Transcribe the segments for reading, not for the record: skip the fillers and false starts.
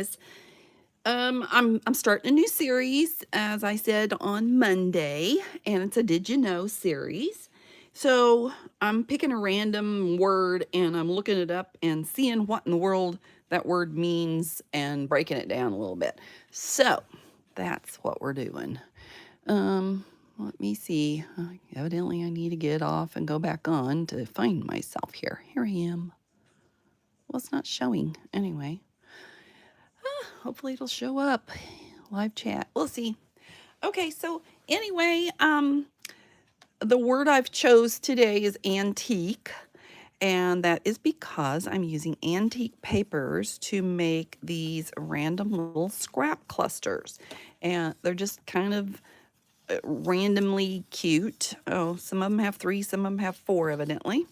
guys. I'm starting a new series, as I said on Monday, and it's a Did You Know series. So I'm picking a random word and I'm looking it up and seeing what in the world that word means and breaking it down a little bit. So that's what we're doing. Let me see. Evidently, I need to get off and go back on to find myself here. Here I am. Well, it's not showing anyway. Hopefully it'll show up. Live chat. We'll see. Okay, so anyway, the word I've chose today is antique, and that is because I'm using antique papers to make these random little scrap clusters. And they're just kind of randomly cute. Oh, some of them have 3, some of them have 4 evidently.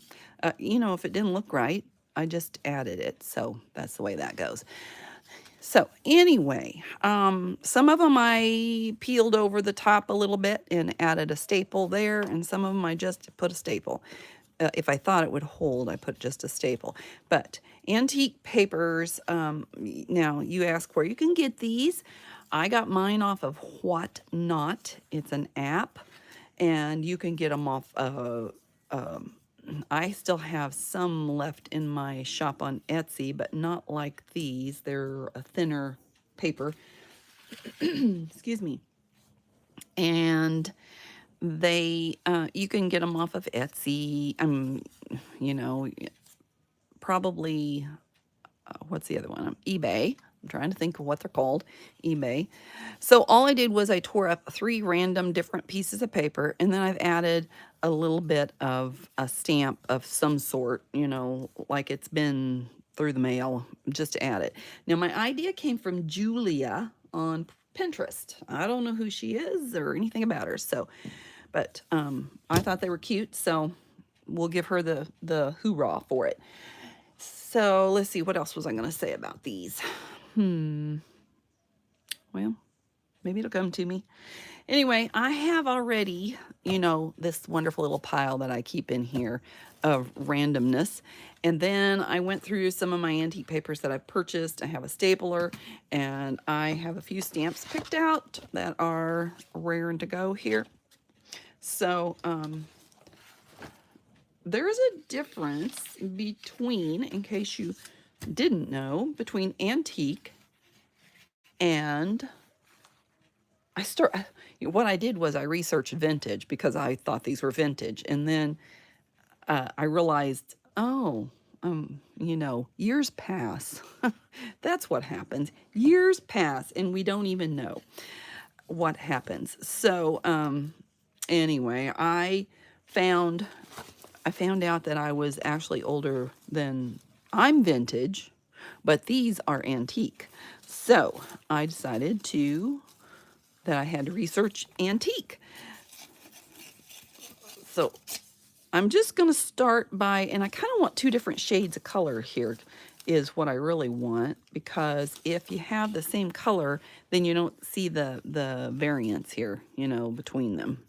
If it didn't look right, I just added it. So that's the way that goes. So anyway, some of them I peeled over the top a little bit and added a staple there, and some of them I just put a staple. If I thought it would hold, I put just a staple. But antique papers, now you ask where you can get these. I got mine off of Whatnot. It's an app, and you can get them off of I still have some left in my shop on Etsy, but not like these. They're a thinner paper. Excuse me. And you can get them off of Etsy. You know, probably, what's the other one? eBay. I'm trying to think of what they're called. eBay. So all I did was I tore up 3 random different pieces of paper, and then I've added a little bit of a stamp of some sort, like it's been through the mail, just to add it. Now my idea came from Julia on Pinterest. I don't know who she is or anything about her, but I thought they were cute, so we'll give her the hoorah for it. So let's see, what else was I going to say about these? Well, maybe it'll come to me. Anyway, I have already, this wonderful little pile that I keep in here of randomness. And then I went through some of my antique papers that I've purchased. I have a stapler and I have a few stamps picked out that are raring to go here. So, there is a difference between, in case you didn't know, between antique and what I did was I researched vintage because I thought these were vintage. And then I realized, years pass. That's what happens. Years pass and we don't even know what happens. So anyway, I found out that I was actually older than I'm vintage, but these are antique. So I decided that I had to research antique. So I'm just going to start by, and I kind of want 2 different shades of color here is what I really want, because if you have the same color, then you don't see the variance here, between them.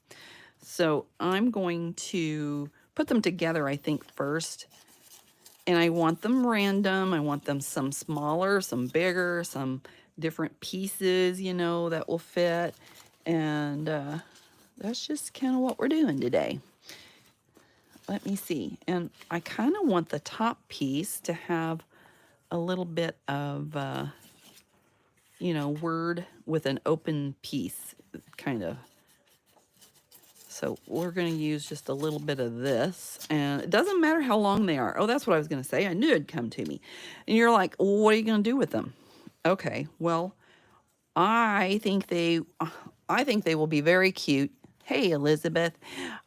So I'm going to put them together, I think, first. And I want them random. I want them some smaller, some bigger, some different pieces, that will fit. And that's just kind of what we're doing today. Let me see. And I kind of want the top piece to have a little bit of, word with an open piece, kind of. So we're going to use just a little bit of this. And it doesn't matter how long they are. Oh, that's what I was going to say. I knew it'd come to me. And you're like, well, what are you going to do with them? Okay, well, I think they will be very cute. Hey, Elizabeth.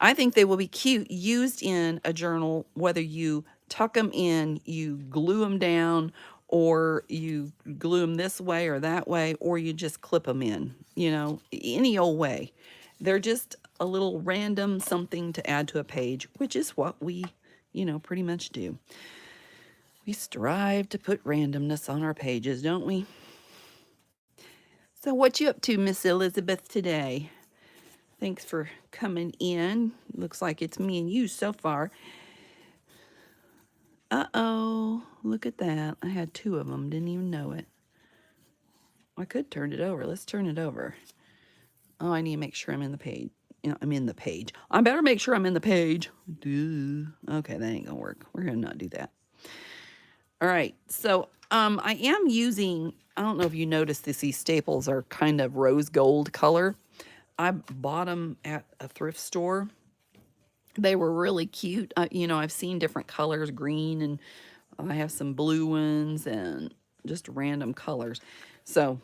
I think they will be cute used in a journal, whether you tuck them in, you glue them down, or you glue them this way or that way, or you just clip them in, any old way. They're just a little random something to add to a page, which is what we, pretty much do. We strive to put randomness on our pages, don't we? So what you up to, Miss Elizabeth, today? Thanks for coming in. Looks like it's me and you so far. Uh-oh, look at that. I had 2 of them, didn't even know it. I could turn it over. Let's turn it over. Oh, I need to make sure I'm in the page. I'm in the page. I better make sure I'm in the page. Duh. Okay, that ain't gonna work. We're gonna not do that. All right, so I am using, I don't know if you noticed this, these staples are kind of rose gold color. I bought them at a thrift store. They were really cute. You know, I've seen different colors, green, and I have some blue ones and just random colors. So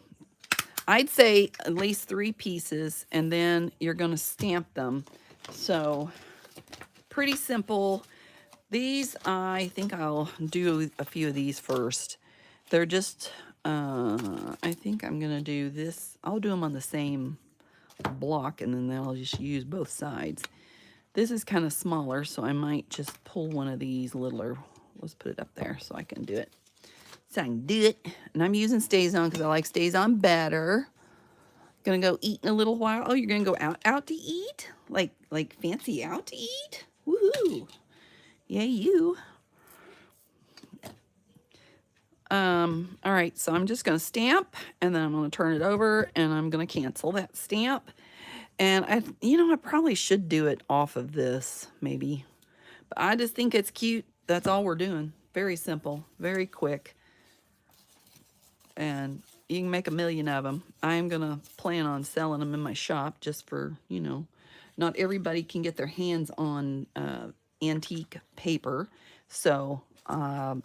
I'd say at least 3 pieces, and then you're going to stamp them. So pretty simple. These, I think I'll do a few of these first. They're just, I think I'm going to do this. I'll do them on the same block, and then I'll just use both sides. This is kind of smaller, so I might just pull one of these littler. Let's put it up there so I can do it. So I can do it. And I'm using StazOn because I like StazOn better. Gonna go eat in a little while. Oh, you're gonna go out to eat? Like fancy out to eat? Woohoo! Yeah, you. All right, so I'm just gonna stamp, and then I'm gonna turn it over, and I'm gonna cancel that stamp. And I probably should do it off of this, maybe. But I just think it's cute. That's all we're doing. Very simple, very quick. And you can make a million of them. I am going to plan on selling them in my shop just for, not everybody can get their hands on antique paper. So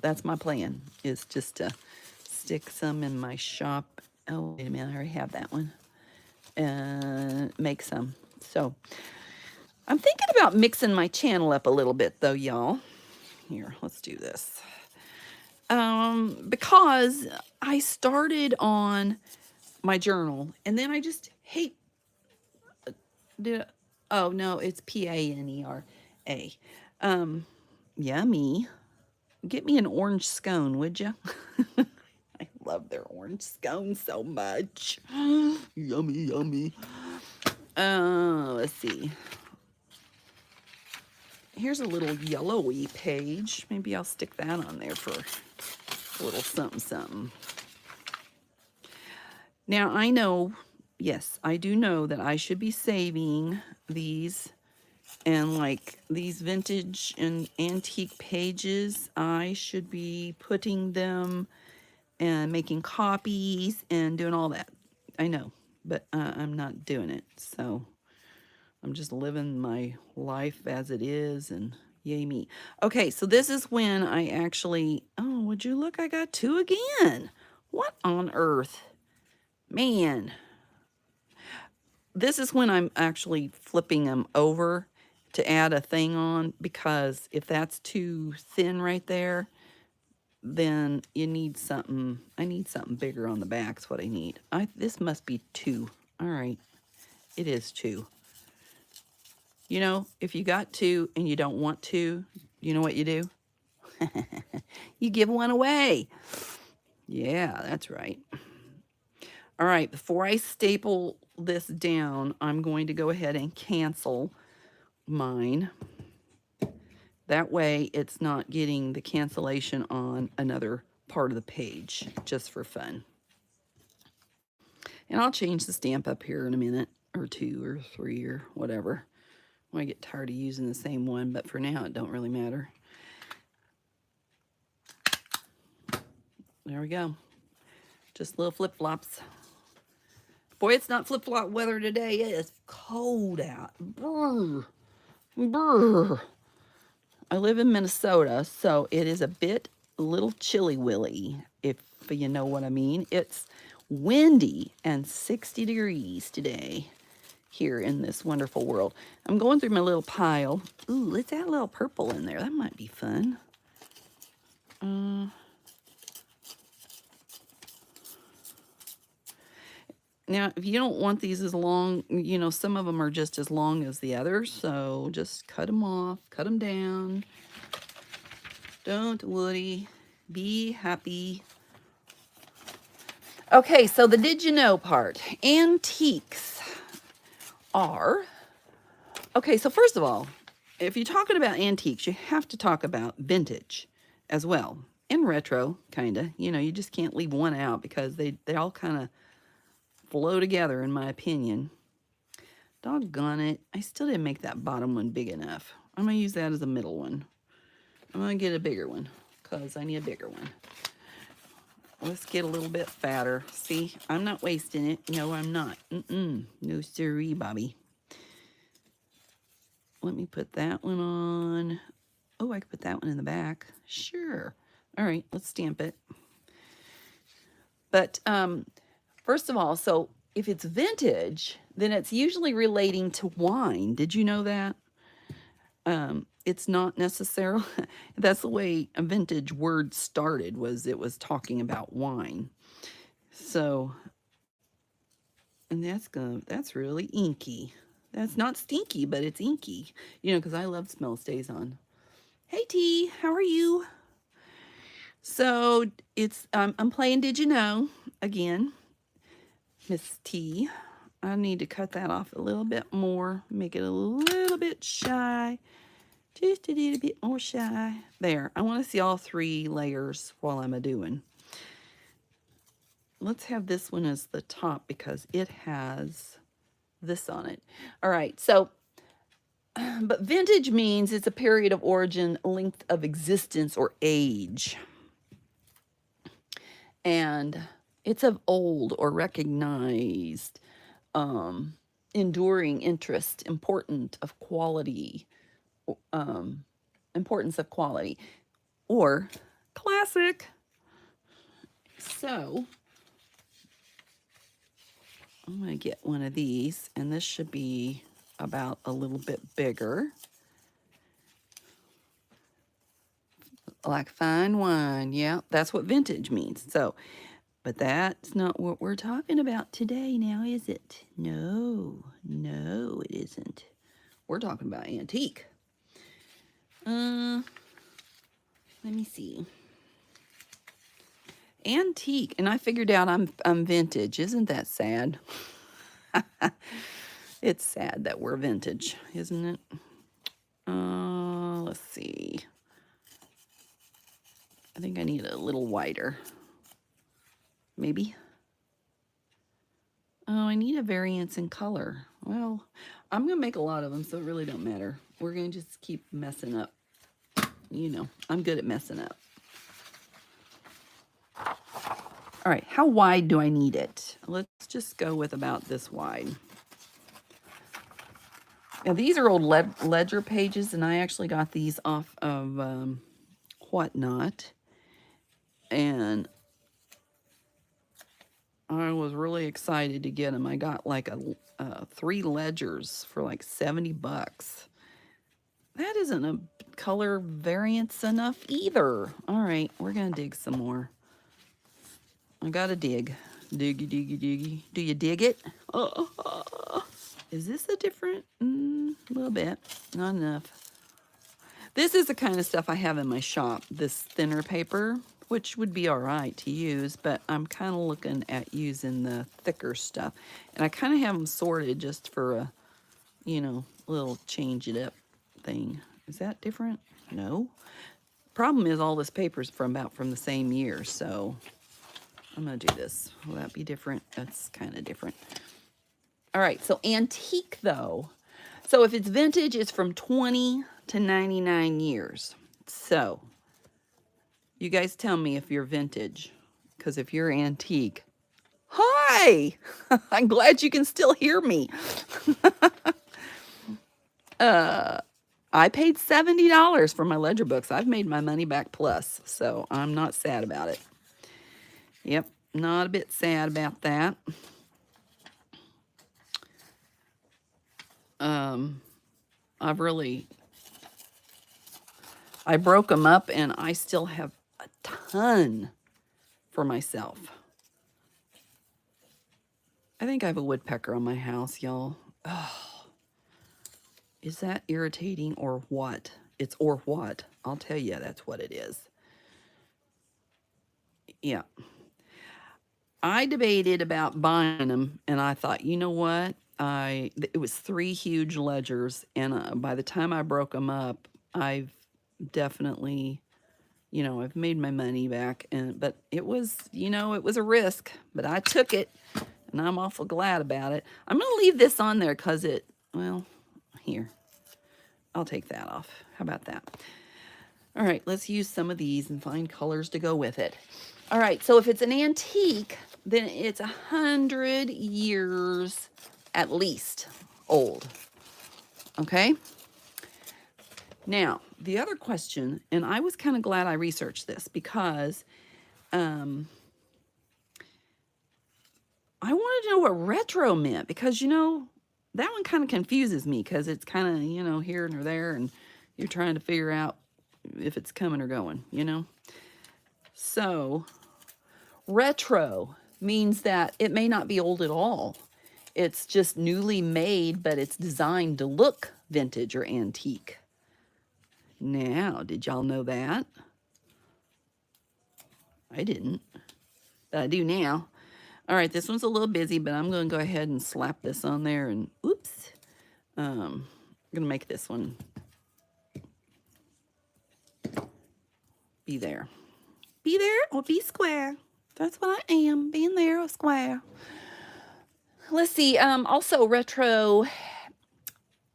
that's my plan, is just to stick some in my shop. Oh, wait a minute, I already have that one. And make some. So I'm thinking about mixing my channel up a little bit though, y'all. Here, let's do this. Because I started on my journal and then I just hate, oh no, it's P-A-N-E-R-A. Yummy. Get me an orange scone, would you? I love their orange scone so much. Yummy, yummy. Let's see. Here's a little yellowy page. Maybe I'll stick that on there for a little something, something. Now, I know, yes, I do know that I should be saving these, and like these vintage and antique pages, I should be putting them and making copies and doing all that. I know, but I'm not doing it. So I'm just living my life as it is, and yay me. Okay, so this is when I actually, oh, would you look, I got 2 again. What on earth? Man. This is when I'm actually flipping them over to add a thing on, because if that's too thin right there, then you need something. I need something bigger on the back is what I need. This must be 2. All right, it is 2. You know, if you got 2 and you don't want 2, you know what you do? You give one away. Yeah, that's right. All right, before I staple this down, I'm going to go ahead and cancel mine. That way it's not getting the cancellation on another part of the page, just for fun. And I'll change the stamp up here in a minute, or 2 or 3 or whatever. When I get tired of using the same one, but for now it don't really matter. There we go. Just little flip-flops. Boy, it's not flip-flop weather today. It is cold out. Brr. Brr. I live in Minnesota, so it is a little chilly-willy, if you know what I mean. It's windy and 60 degrees today here in this wonderful world. I'm going through my little pile. Ooh, let's add a little purple in there. That might be fun. Now, if you don't want these as long, some of them are just as long as the others, so just cut them off, cut them down. Don't worry. Be happy. Okay, so the did you know part. Antiques are... Okay, so first of all, if you're talking about antiques, you have to talk about vintage as well. And retro, kind of. You just can't leave one out because they all kind of flow together, in my opinion. Doggone it. I still didn't make that bottom one big enough. I'm going to use that as a middle one. I'm going to get a bigger one because I need a bigger one. Let's get a little bit fatter. See, I'm not wasting it. No, I'm not. No siree, Bobby. Let me put that one on. Oh, I could put that one in the back. Sure. All right, let's stamp it. But first of all, so if it's vintage, then it's usually relating to wine. Did you know that? It's not necessarily, that's the way a vintage word started, was it was talking about wine. So, and that's really inky. That's not stinky, but it's inky. You know, because I love smell stays on. Hey T, how are you? So it's, I'm playing Did You Know again, Miss T. I need to cut that off a little bit more, make it a little bit shy. Just a little bit more shy. There. I want to see all 3 layers while I'm a-doing. Let's have this one as the top because it has this on it. All right. So, but vintage means it's a period of origin, length of existence, or age. And it's of old or recognized, enduring interest, importance of quality, or classic. So I'm going to get one of these, and this should be about a little bit bigger. Like fine wine. Yeah, that's what vintage means. So, but that's not what we're talking about today now, is it? No, it isn't. We're talking about antique. Let me see. Antique, and I figured out I'm vintage. Isn't that sad? It's sad that we're vintage, isn't it? Let's see. I think I need a little wider. Maybe. Oh, I need a variance in color. Well, I'm going to make a lot of them, so it really don't matter. We're going to just keep messing up. You know, I'm good at messing up. All right, how wide do I need it? Let's just go with about this wide. Now, these are old ledger pages, and I actually got these off of Whatnot. And I was really excited to get them. I got like 3 ledgers for like 70 bucks. That isn't a color variance enough either. All right, we're going to dig some more. I got to dig. Diggy, diggy, diggy. Do you dig it? Is this a different? A little bit. Not enough. This is the kind of stuff I have in my shop. This thinner paper, which would be all right to use, but I'm kind of looking at using the thicker stuff. And I kind of have them sorted just for a, you know, little change it up thing. Is that different? No. Problem is all this paper's from the same year, so I'm going to do this. Will that be different? That's kind of different. All right, so antique, though. So if it's vintage, it's from 20 to 99 years. So you guys tell me if you're vintage, because if you're antique, hi! I'm glad you can still hear me. I paid $70 for my ledger books. I've made my money back plus, so I'm not sad about it. Yep, not a bit sad about that. I broke them up, and I still have a ton for myself. I think I have a woodpecker on my house, y'all. Oh, is that irritating or what? It's or what. I'll tell you, that's what it is. Yeah. I debated about buying them, and I thought, you know what? It was 3 huge ledgers, and by the time I broke them up, I've definitely, you know, I've made my money back. But it was, you know, it was a risk, but I took it. and I'm awful glad about it. I'm going to leave this on there because it, well, here, I'll take that off. How about that? All right, let's use some of these and find colors to go with it. All right, so if it's an antique, then it's 100 years at least old. Okay? Now, the other question, and I was kind of glad I researched this because I wanted to know what retro meant because, you know, that one kind of confuses me because it's kind of, you know, here and there, and you're trying to figure out if it's coming or going, you know? So, retro means that it may not be old at all. It's just newly made, but it's designed to look vintage or antique. Now, did y'all know that? I didn't, but I do now. All right, this one's a little busy, but I'm going to go ahead and slap this on there and, oops. I'm going to make this one be there. Be there or be square. That's what I am, being there or square. Let's see, also retro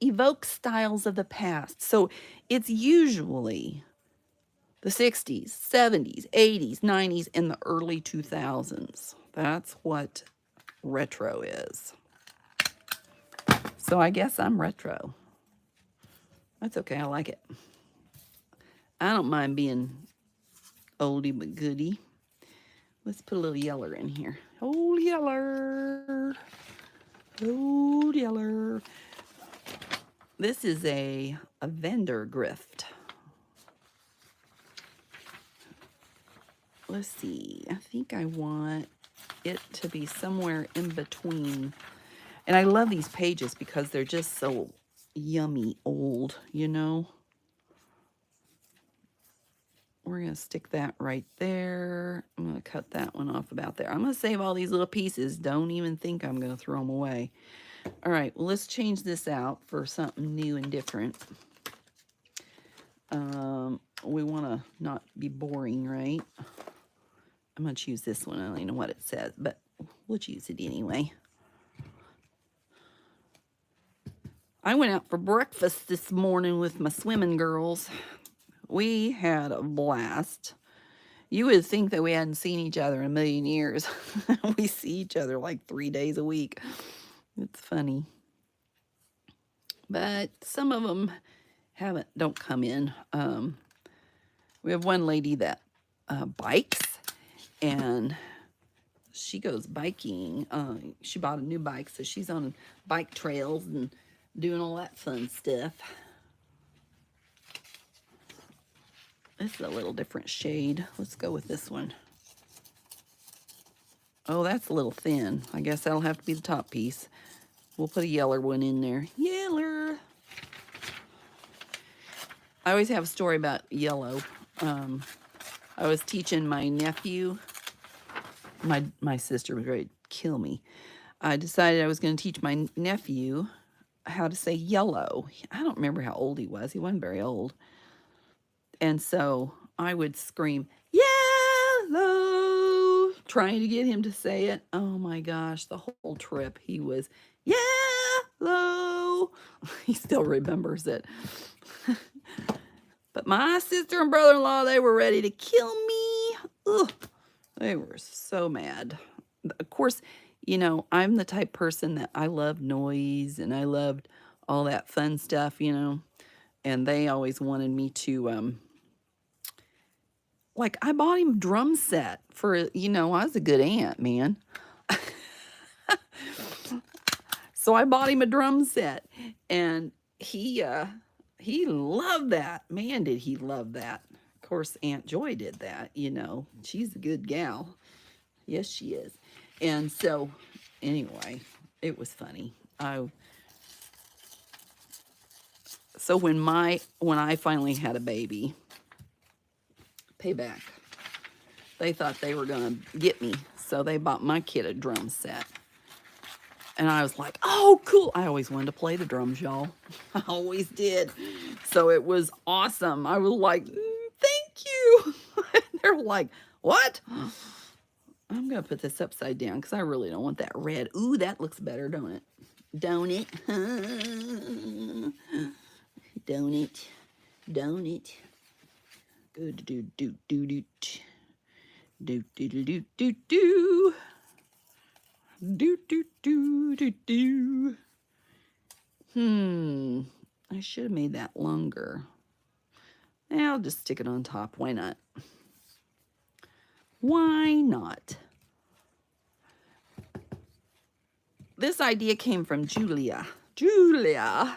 evokes styles of the past. So it's usually the 60s, 70s, 80s, 90s, and the early 2000s. That's what retro is. So I guess I'm retro. That's okay, I like it. I don't mind being oldie but goodie. Let's put a little yeller in here. Old yeller. Old yeller. This is a vendor grift. Let's see. I think I want it to be somewhere in between. And I love these pages because they're just so yummy old, you know. We're going to stick that right there. I'm going to cut that one off about there. I'm going to save all these little pieces. Don't even think I'm going to throw them away. All right, well, let's change this out for something new and different. We want to not be boring, right? I'm going to choose this one. I don't even know what it says, but we'll choose it anyway. I went out for breakfast this morning with my swimming girls. We had a blast. You would think that we hadn't seen each other in a million years. We see each other like 3 days a week. It's funny. But some of them don't come in. We have one lady that bikes, and she goes biking. She bought a new bike, so she's on bike trails and doing all that fun stuff. This is a little different shade. Let's go with this one. Oh, that's a little thin. I guess that'll have to be the top piece. We'll put a yeller one in there. Yeller. I always have a story about yellow. I was teaching my nephew. My sister was ready to kill me. I decided I was going to teach my nephew how to say yellow. I don't remember how old he was. He wasn't very old. And so I would scream, yellow, trying to get him to say it. Oh my gosh, the whole trip he was, yellow. He still remembers it. But my sister and brother-in-law, they were ready to kill me. Ugh, they were so mad. Of course, you know, I'm the type person that I love noise and I loved all that fun stuff, you know. And they always wanted me to, like, I bought him a drum set for, you know, I was a good aunt, man. So I bought him a drum set, and he loved that. Man, did he love that. Of course, Aunt Joy did that, you know. She's a good gal. Yes, she is. And so, anyway, it was funny. So when I finally had a baby, payback, they thought they were going to get me. So they bought my kid a drum set. And I was like, oh, cool. I always wanted to play the drums, y'all. I always did. So it was awesome. I was like, thank you. They're like, what? I'm going to put this upside down because I really don't want that red. Ooh, that looks better, don't it? Don't it? Don't it? Don't it? Good do do do do do do do do do do do do do do do. I should have made that longer. I'll just stick it on top. Why not? Why not? This idea came from Julia. Julia.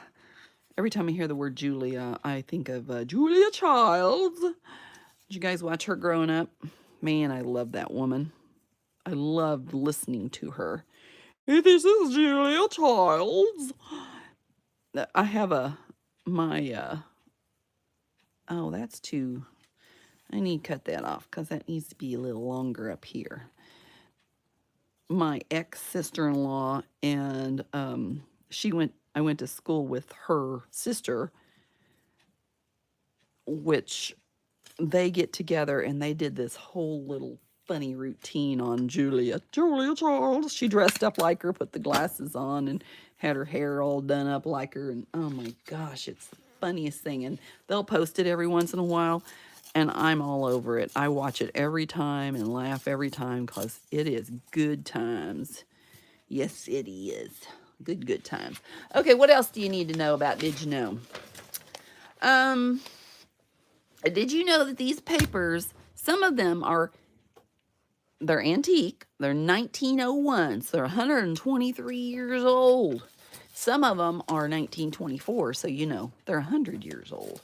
Every time I hear the word Julia, I think of Julia Childs. Did you guys watch her growing up? Man, I love that woman. I loved listening to her. Hey, this is Julia Childs. I have oh, that's too, I need to cut that off because that needs to be a little longer up here. My ex-sister-in-law, and I went to school with her sister, which they get together and they did this whole little funny routine on Julia Childs. She dressed up like her, put the glasses on, and had her hair all done up like her. And oh my gosh, it's the funniest thing. And they'll post it every once in a while, and I'm all over it. I watch it every time and laugh every time because it is good times. Yes, it is. Good times. Okay, what else do you need to know about Did You Know? Did you know that these papers, some of them they're antique. They're 1901, so they're 123 years old. Some of them are 1924, so you know, they're 100 years old.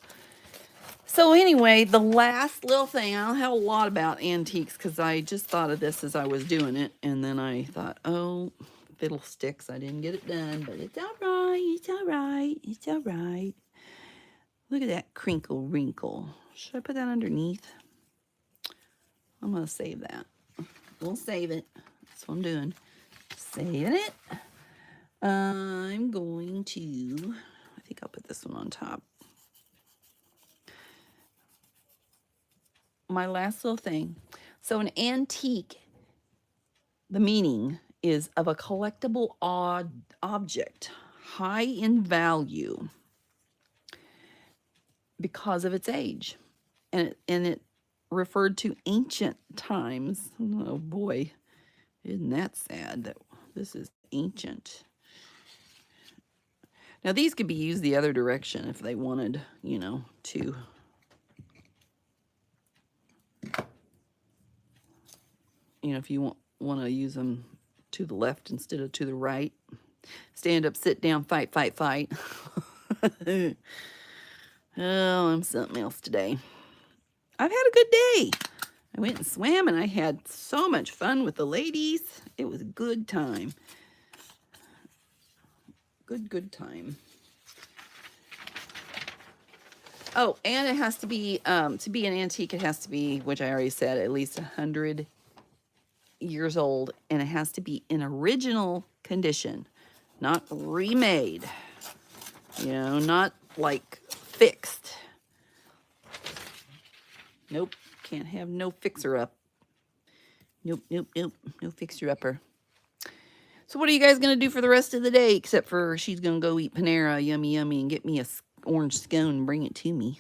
So anyway, the last little thing, I don't have a lot about antiques because I just thought of this as I was doing it, and then I thought, oh, fiddlesticks, I didn't get it done, but it's all right, it's all right, it's all right. Look at that crinkle wrinkle. Should I put that underneath? I'm going to save that. We'll save it. That's what I'm doing. Saving it. I'm going to, I think I'll put this one on top. My last little thing. So an antique, the meaning is of a collectible object, high in value because of its age. And it referred to ancient times. Oh boy, isn't that sad that this is ancient. Now these could be used the other direction if they wanted, you know, to if you want to use them to the left instead of to the right. Stand up, sit down, fight, fight, fight. Oh, I'm something else today. I've had a good day. I went and swam and I had so much fun with the ladies. It was a good time. Good time. Oh, and it has to be an antique, it has to be, which I already said, at least 100 years old, and it has to be in original condition, not remade. You know, not like fixed. Nope, can't have no fixer-up. Nope, no fixer-upper. So what are you guys going to do for the rest of the day, except for she's going to go eat Panera, yummy, yummy, and get me a orange scone and bring it to me.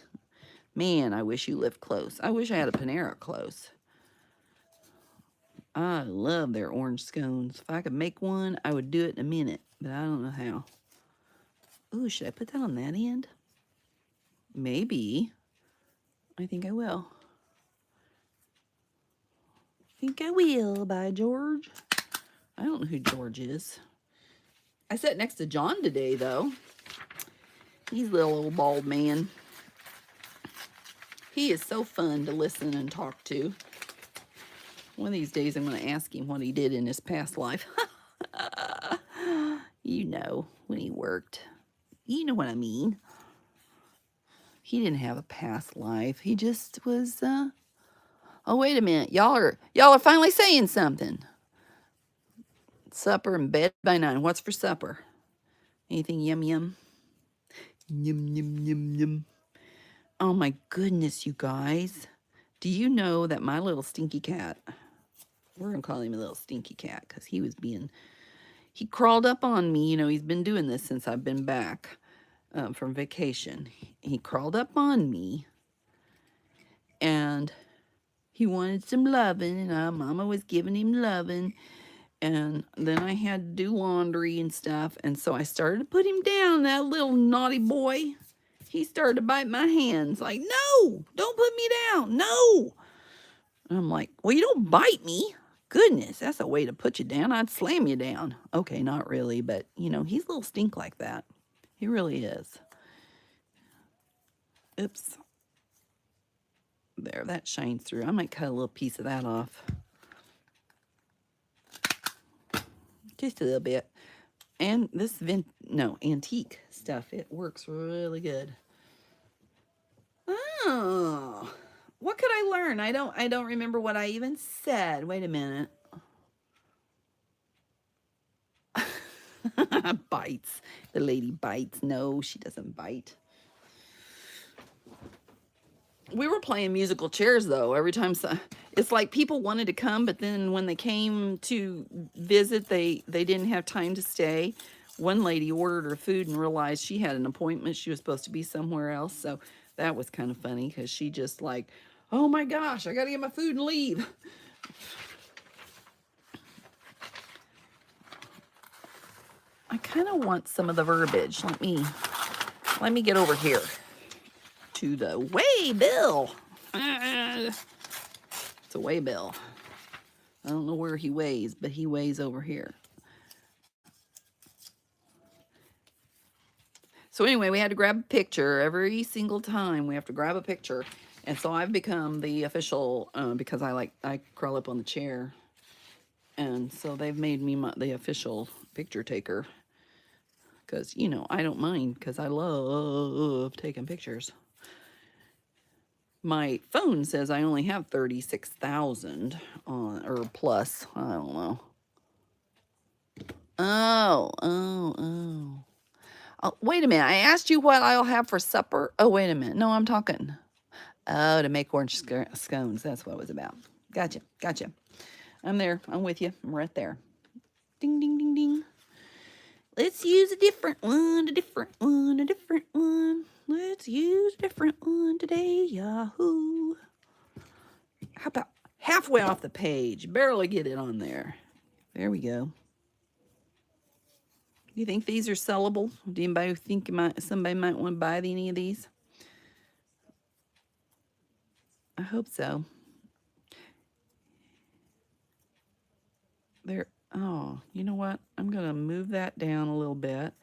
Man, I wish you lived close. I wish I had a Panera close. I love their orange scones. If I could make one, I would do it in a minute, but I don't know how. Ooh, should I put that on that end? Maybe. I think I will. Think I will, by George. I don't know who George is. I sat next to John today, though. He's a little old bald man. He is so fun to listen and talk to. One of these days, I'm going to ask him what he did in his past life. You know, when he worked. You know what I mean. He didn't have a past life. He just was, oh, wait a minute. Y'all are finally saying something. Supper and bed by 9. What's for supper? Anything yum yum? Yum yum yum yum. Oh my goodness, you guys. Do you know that my little stinky cat We're going to call him a little stinky cat because he crawled up on me. You know, he's been doing this since I've been back from vacation. He crawled up on me and he wanted some loving, and Mama was giving him loving. And then I had to do laundry and stuff. And so I started to put him down. That little naughty boy, he started to bite my hands. Like, no, don't put me down. No. And I'm like, well, you don't bite me. Goodness, that's a way to put you down. I'd slam you down. Okay, not really, but, you know, he's a little stink like that. He really is. Oops. There, that shines through. I might cut a little piece of that off. Just a little bit. And this antique stuff, it works really good. Oh, what could I learn? I don't remember what I even said. Wait a minute. Bites. The lady bites. No, she doesn't bite. We were playing musical chairs though. Every time, it's like people wanted to come, but then when they came to visit, they didn't have time to stay. One lady ordered her food and realized she had an appointment. She was supposed to be somewhere else, so that was kind of funny because she just like, oh my gosh, I got to get my food and leave. I kind of want some of the verbiage. Let me get over here to the waybill. It's a waybill. I don't know where he weighs, but he weighs over here. So anyway, we had to grab a picture every single time. We have to grab a picture. And so I've become the official, because I crawl up on the chair. And so they've made me the official picture taker. Because, you know, I don't mind because I love taking pictures. My phone says I only have 36,000 on, or plus, I don't know. Oh. Wait a minute. I asked you what I'll have for supper. Oh, wait a minute. No, I'm talking. Oh, to make orange scones. That's what it was about. Gotcha. I'm there. I'm with you. I'm right there. Ding, ding, ding, ding. Let's use a different one, a different one. Let's use a different one today. Yahoo. How about halfway off the page? Barely get it on there. There we go. You think these are sellable? Do anybody think somebody might want to buy any of these? I hope so. There. Oh, you know what? I'm going to move that down a little bit,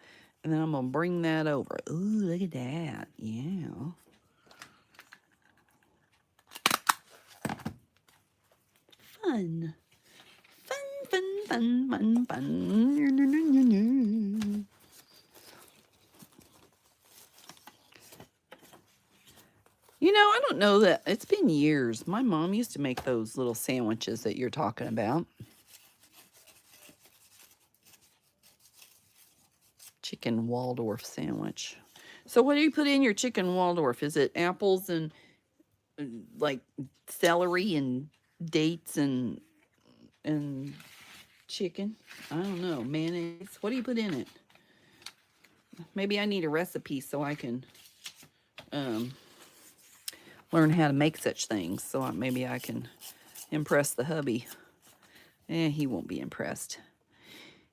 and then I'm going to bring that over. Ooh, look at that. Yeah. Fun. You know, I don't know that. It's been years. My mom used to make those little sandwiches that you're talking about. Chicken Waldorf sandwich. So what do you put in your chicken Waldorf? Is it apples and like celery and dates and chicken? I don't know. Mayonnaise. What do you put in it? Maybe I need a recipe so I can learn how to make such things. So maybe I can impress the hubby. He won't be impressed.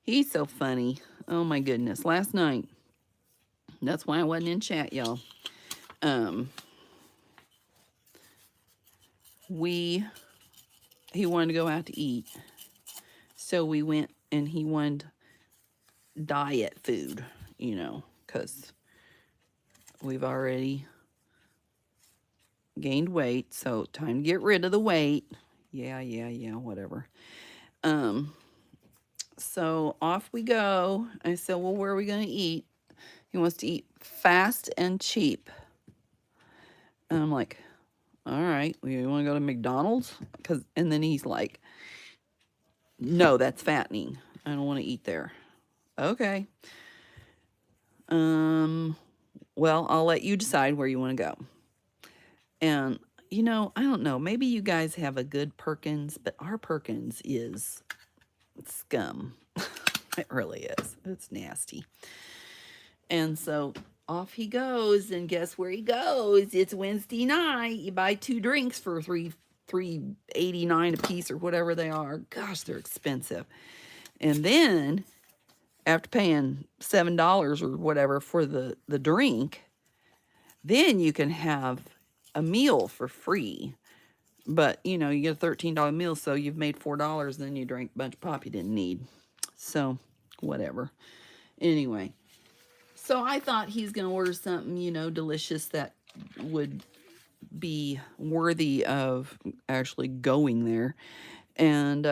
He's so funny. Oh my goodness. Last night, that's why I wasn't in chat, y'all. He wanted to go out to eat. So we went, and he wanted diet food, you know, because we've already gained weight. So time to get rid of the weight. Yeah, whatever. So off we go. I said, well, where are we going to eat? He wants to eat fast and cheap. And I'm like, all right, you want to go to McDonald's? And then he's like, no, that's fattening. I don't want to eat there. Okay. Well, I'll let you decide where you want to go. And you know, I don't know. Maybe you guys have a good Perkins, but our Perkins is scum. It really is. It's nasty. And so off he goes, and guess where he goes? It's Wednesday night. You buy 2 drinks for $3.89 a piece or whatever they are. Gosh, they're expensive. And then after paying $7 or whatever for the drink, then you can have a meal for free. But, you know, you get a $13 meal, so you've made $4, then you drank a bunch of pop you didn't need. So, whatever. Anyway, so I thought he's going to order something, you know, delicious that would be worthy of actually going there. And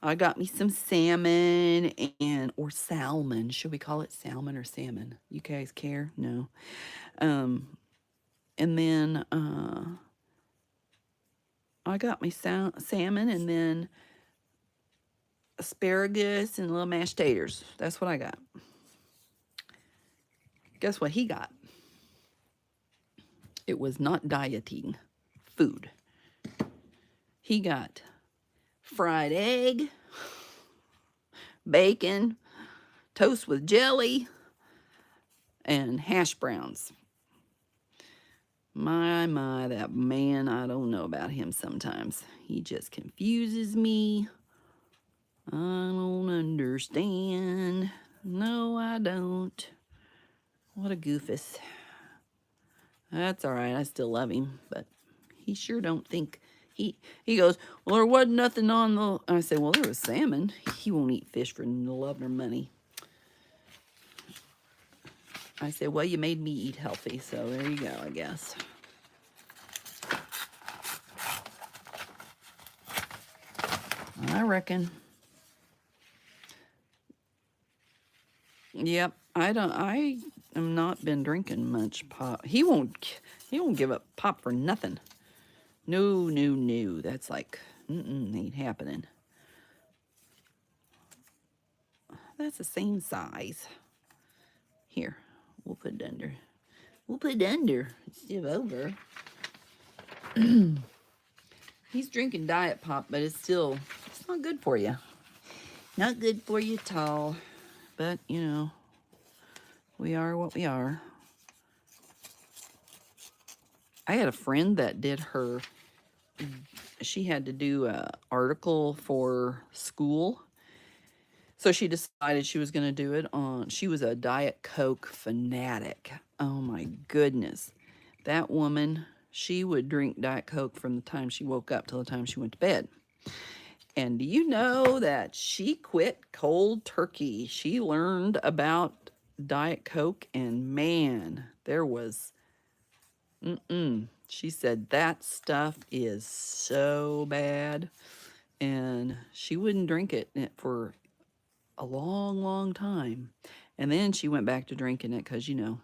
I got me some salmon or salmon. Should we call it salmon or salmon? You guys care? No. And then I got me salmon, and then asparagus and little mashed taters. That's what I got. Guess what he got? It was not dieting food. He got fried egg, bacon, toast with jelly, and hash browns. My, that man, I don't know about him sometimes. He just confuses me. I don't understand. No, I don't. What a goofus. That's all right. I still love him, but he sure don't think. He goes, well, there wasn't nothing on the... I said, well, there was salmon. He won't eat fish for the love nor money. I said, well, you made me eat healthy, so there you go, I guess. I reckon. Yep, I am not been drinking much pop. He won't give up pop for nothing. No, no, no. That's like, ain't happening. That's the same size. Here, we'll put it under. We'll put it under instead of over. He's drinking diet pop, but it's not good for you. Not good for you at all. But, you know, we are what we are. I had a friend that did she had to do an article for school. So she decided she was going to do it she was a Diet Coke fanatic. Oh my goodness. That woman, she would drink Diet Coke from the time she woke up till the time she went to bed. And do you know that she quit cold turkey? She learned about Diet Coke, and man, there was, she said that stuff is so bad, and she wouldn't drink it for a long, long time. And then she went back to drinking it because, you know,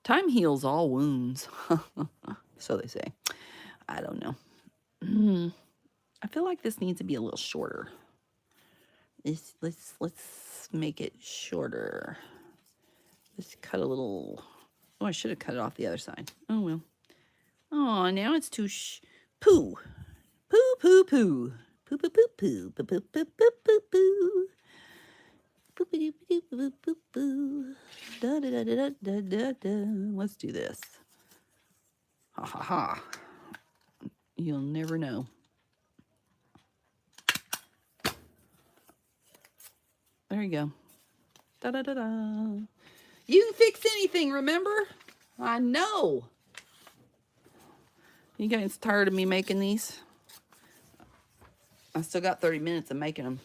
time heals all wounds. So they say. I don't know. I feel like this needs to be a little shorter. Let's make it shorter. Let's cut a little. Oh, I should have cut it off the other side. Oh well. Oh, now it's too poo. Poo poo poo. Poo poo poo poo. Poo poo poo poo poo poo. Poo poo poo poo poo poo. Da da da da da da da. Let's do this. Ha ha ha. You'll never know. There you go. Da da da da. You can fix anything, remember? I know. You guys tired of me making these? I still got 30 minutes of making them.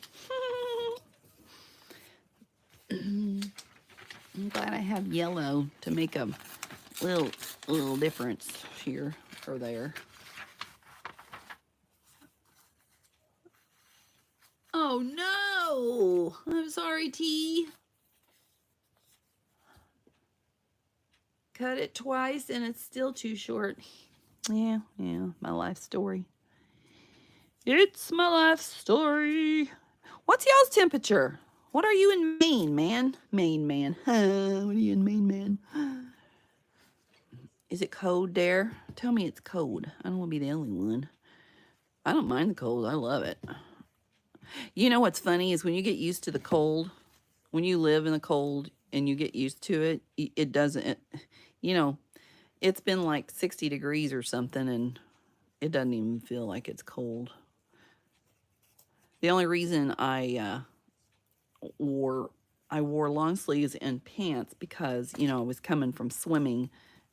I'm glad I have yellow to make a little difference here or there. Oh no! I'm sorry, T. Cut it twice and it's still too short. Yeah, my life story. It's my life story. What's y'all's temperature? What are you in Maine, man? Maine, man. What are you in Maine, man? Is it cold there? Tell me it's cold. I don't want to be the only one. I don't mind the cold. I love it. You know what's funny is when you get used to the cold, when you live in the cold and you get used to it, it doesn't, you know, it's been like 60 degrees or something and it doesn't even feel like it's cold. The only reason I wore long sleeves and pants because, you know, I was coming from swimming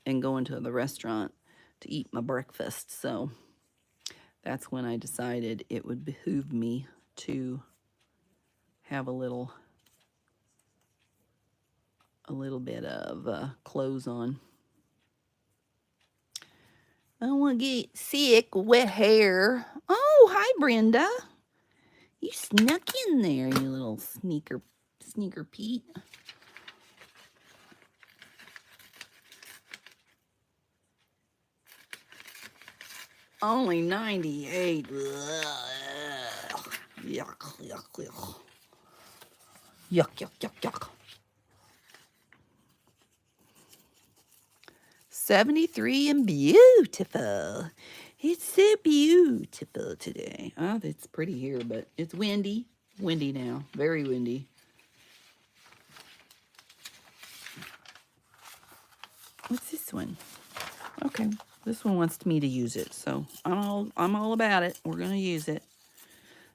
and going to the restaurant to eat my breakfast. So that's when I decided it would behoove me to have a little bit of clothes on. I don't want to get sick with wet hair. Oh, hi, Brenda. You snuck in there, you little sneaker Pete. Only 98. Ugh. Yuck, yuck, yuck. Yuck, yuck, yuck, yuck. 73 and beautiful. It's so beautiful today. Oh, it's pretty here, but it's windy. Windy now. Very windy. What's this one? Okay, this one wants me to use it, so I'm all about it. We're gonna use it.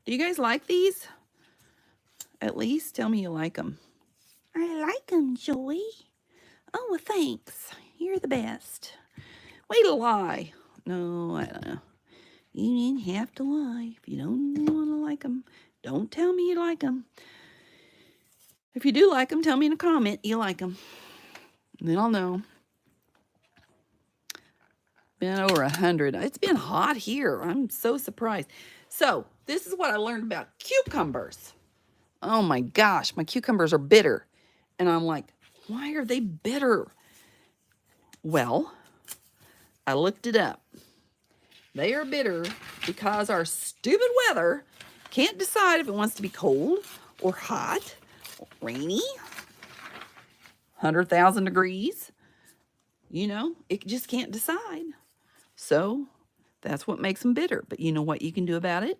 Do you guys like these? At least tell me you like them. I like them, Joy. Oh, well, thanks. You're the best. Way to lie. No, I don't know. You didn't have to lie. If you don't want to like them, don't tell me you like them. If you do like them, tell me in a comment you like them. Then I'll know. Been over 100. It's been hot here. I'm so surprised. So, this is what I learned about cucumbers. Oh my gosh, my cucumbers are bitter. And I'm like, why are they bitter? Well, I looked it up. They are bitter because our stupid weather can't decide if it wants to be cold or hot, or rainy, 100,000 degrees. You know, it just can't decide. So that's what makes them bitter. But you know what you can do about it?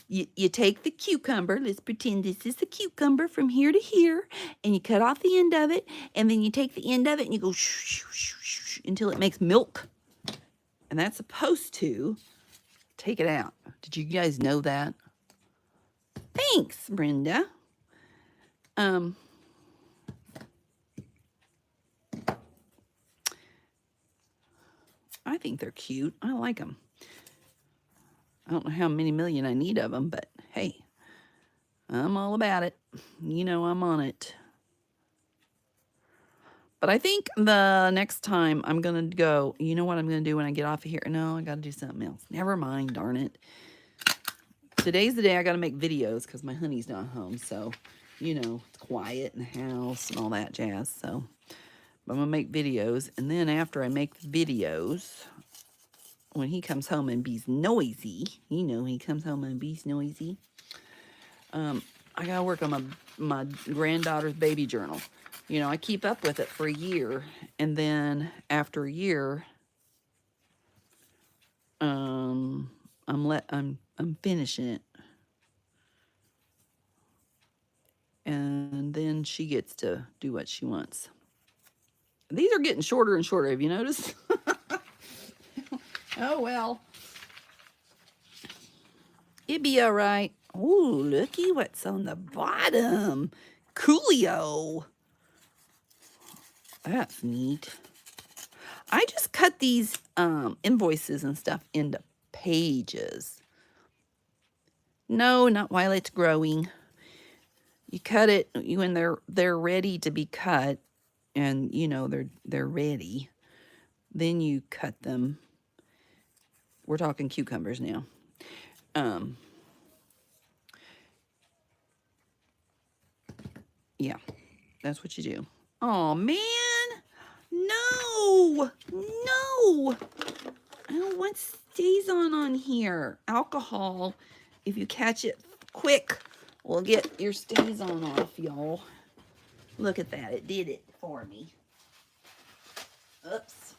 You take the cucumber, let's pretend this is the cucumber from here to here, and you cut off the end of it, and then you take the end of it and you go shoo, shoo, shoo, shoo, until it makes milk. And that's supposed to take it out. Did you guys know that? Thanks, Brenda. I think they're cute. I like them. I don't know how many million I need of them, but hey, I'm all about it. You know I'm on it. But I think the next time I'm going to go, you know what I'm going to do when I get off of here? No, I got to do something else. Never mind, darn it. Today's the day I got to make videos because my honey's not home. So, you know, it's quiet in the house and all that jazz. So, I'm going to make videos. And then after I make the videos, when he comes home and be's noisy, you know, he comes home and be's noisy, I got to work on my granddaughter's baby journal. You know, I keep up with it for a year, and then after a year, I'm finishing it, and then she gets to do what she wants. These are getting shorter and shorter. Have you noticed? Oh well, it'd be all right. Ooh, looky what's on the bottom. Coolio. That's neat. I just cut these invoices and stuff into pages. No, not while it's growing. You cut it when they're ready to be cut, and you know they're ready. Then you cut them. We're talking cucumbers now. Yeah, that's what you do. Oh man. No, no. I don't want StazOn here. Alcohol, if you catch it quick, will get your StazOn off, y'all. Look at that. It did it for me. Oops.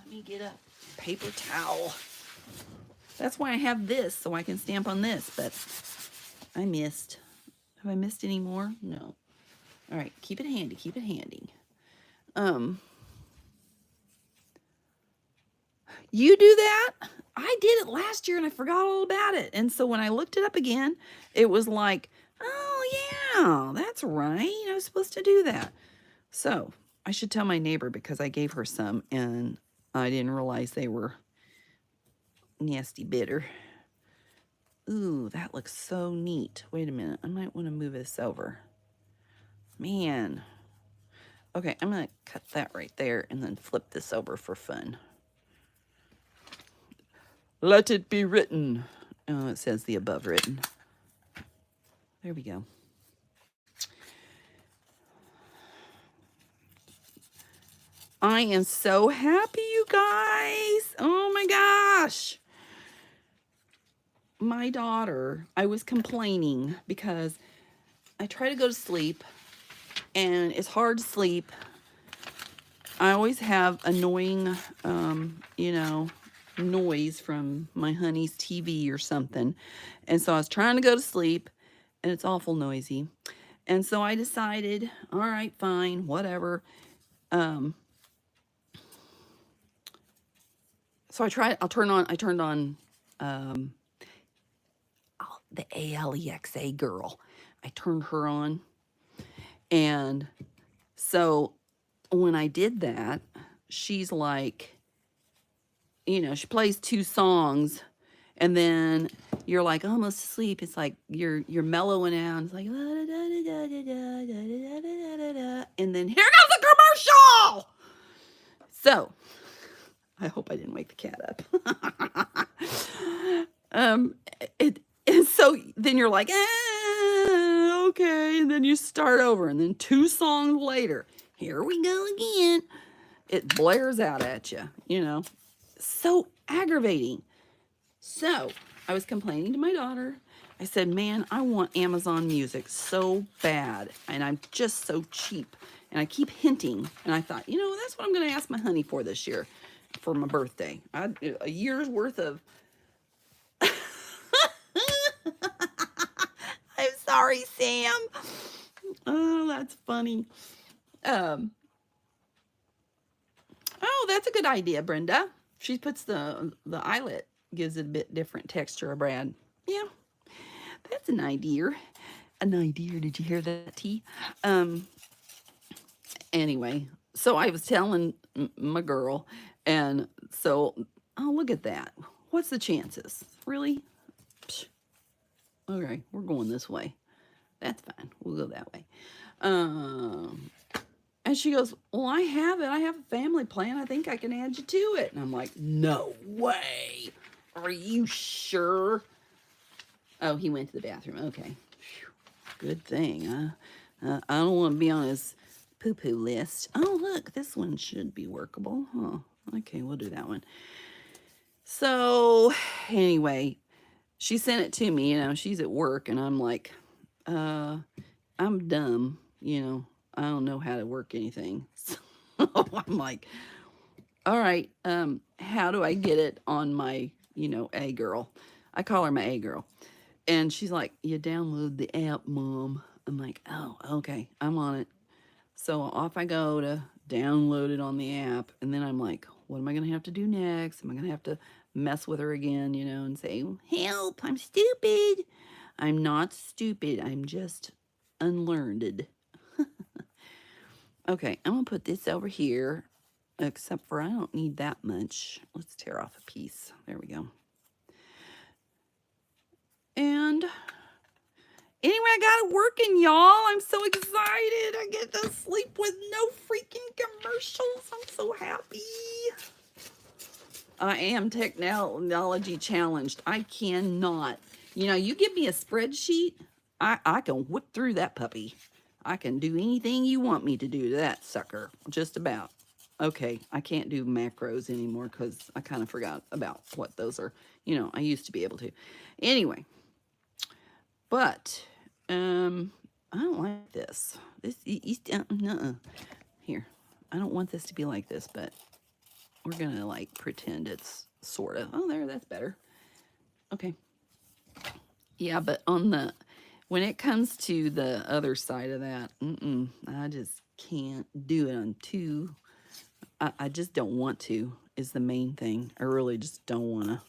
Let me get a paper towel. That's why I have this, so I can stamp on this, but I missed. Have I missed any more? No. All right, keep it handy, keep it handy. You do that? I did it last year and I forgot all about it. And so when I looked it up again, it was like, oh yeah, that's right. I was supposed to do that. So I should tell my neighbor because I gave her some and I didn't realize they were nasty bitter. Ooh, that looks so neat. Wait a minute. I might want to move this over. Man. Okay, I'm going to cut that right there and then flip this over for fun. Let it be written. Oh, it says the above written. There we go. I am so happy, you guys. Oh my gosh. My daughter, I was complaining because I try to go to sleep and it's hard to sleep. I always have annoying, noise from my honey's TV or something. And so I was trying to go to sleep and it's awful noisy. And so I decided, all right, fine, whatever. So I turned on the Alexa girl. I turned her on. And so when I did that, she's like, she plays 2 songs and then you're like almost asleep. It's like you're mellowing out. It's like, and then here comes the commercial. So I hope I didn't wake the cat up. And so then you're like, okay. And then you start over. And then 2 songs later, here we go again. It blares out at you, So aggravating. So I was complaining to my daughter. I said, man, I want Amazon Music so bad. And I'm just so cheap. And I keep hinting. And I thought, that's what I'm going to ask my honey for this year for my birthday. A year's worth of... I'm sorry, Sam. Oh, that's funny. Oh, that's a good idea, Brenda. She puts the eyelet, gives it a bit different texture, Brad. Yeah, that's an idea. An idea. Did you hear that, T? Anyway, so I was telling my girl, and so, oh, look at that. What's the chances? Really? Psh. Okay, we're going this way. That's fine. We'll go that way. And she goes, well, I have it. I have a family plan. I think I can add you to it. And I'm like, no way. Are you sure? Oh, he went to the bathroom. Okay. Good thing. I don't want to be on his poo-poo list. Oh, look, this one should be workable. Huh. Okay, we'll do that one. So, anyway, she sent it to me. She's at work, and I'm like, I'm dumb, I don't know how to work anything. So I'm like, all right, how do I get it on my, A girl? I call her my A girl. And she's like, you download the app, Mom. I'm like, oh, okay, I'm on it. So off I go to download it on the app. And then I'm like, what am I going to have to do next? Am I going to have to mess with her again, and say, help, I'm stupid. I'm not stupid. I'm just unlearned. Okay, I'm going to put this over here, except for I don't need that much. Let's tear off a piece. There we go. And anyway, I got it working, y'all. I'm so excited. I get to sleep with no freaking commercials. I'm so happy. I am technology challenged. I cannot. You give me a spreadsheet, I can whip through that puppy. I can do anything you want me to do to that sucker. Just about. Okay, I can't do macros anymore because I kind of forgot about what those are. I used to be able to. Anyway. But, I don't like this. Here. I don't want this to be like this, but We're gonna like pretend it's sort of. Oh, there, that's better. Okay. Yeah, but when it comes to the other side of that, I just can't do it on two. I just don't want to, is the main thing. I really just don't want to.